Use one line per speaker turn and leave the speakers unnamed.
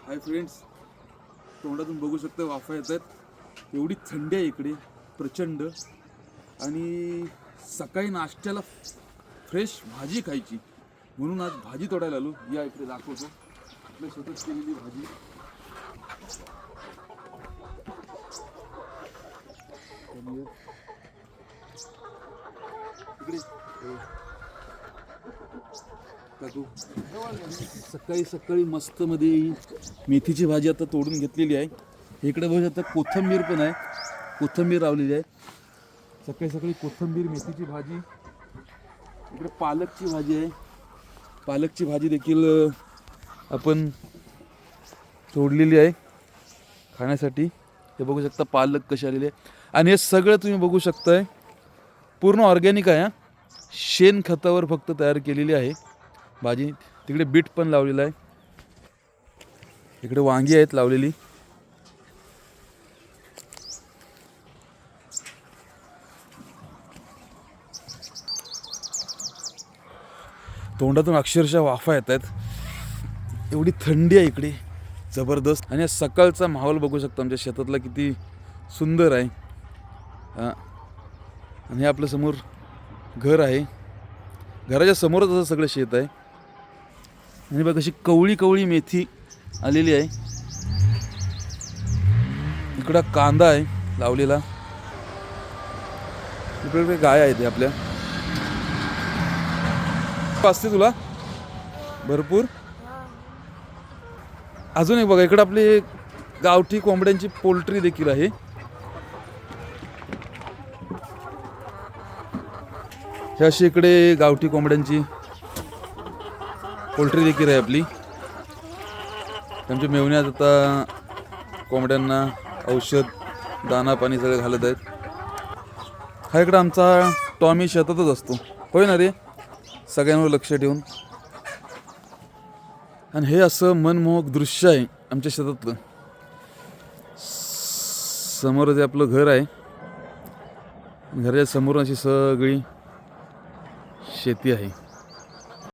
Hi friends, तोंडातून बघू शकता वाफा येत आहेत. एवढी थंडी आहे इकडे प्रचंड. आणि सकाळी नाश्त्याला फ्रेश भाजी खायची म्हणून आज भाजी तोडायला आलो. या इकडे दाखवतो आपल्या स्वतःच केलेली भाजी. इकडे सकाळी सकाळी मस्त मध्ये मेथीची भाजी आता तोडून घेतलेली आहे. इकडे बघू शकता कोथिंबीर पण आहे, कोथिंबीर लावलेली आहे. सकाळी सकाळी कोथिंबीर मेथीची भाजी. इकडे पालकची भाजी आहे, पालकची भाजी देखील आपण तोडलेली आहे खाण्यासाठी. हे बघू शकता पालक कशी आलेली आहे. आणि हे सगळं तुम्ही बघू शकताय पूर्ण ऑर्गॅनिक आहे. शेणखतावर फक्त तयार केलेली आहे भाजी. तिकडे बीट पण लावलेलं आहे, इकडे वांगी आहेत लावलेली. तोंडातून अक्षरशः वाफा येत आहेत. एवढी थंडी आहे इकडे जबरदस्त. आणि सकाळचा माहोल बघू शकता आमच्या शेतातला किती सुंदर आहे. आणि हे आपल्या समोर घर आहे, घराच्या समोरच असं सगळं शेत आहे. आणि बघ अशी कवळी कवळी मेथी आलेली आहे. इकडं कांदा आहे लावलेला. इकडे गाय आहे ते आपल्या असते तुला भरपूर. अजून एक बघा इकडे आपली गावठी कोंबड्यांची पोल्ट्री देखील आहे. हे अशी इकडे गावठी कोंबड्यांची पोल्ट्री देखील आहे आपली. त्यांच्या मेवण्यात आता कोंबड्यांना औषध दाना पाणी सगळं घालत आहेत. हा इकडे आमचा टॉमी शेतातच असतो, होय ना रे, सगळ्यांवर लक्ष ठेवून. आणि हे असं मनमोहक दृश्य आहे आमच्या शेतातलं. समोर जे आपलं घर आहे, घराच्या समोर अशी सगळी शेती आहे.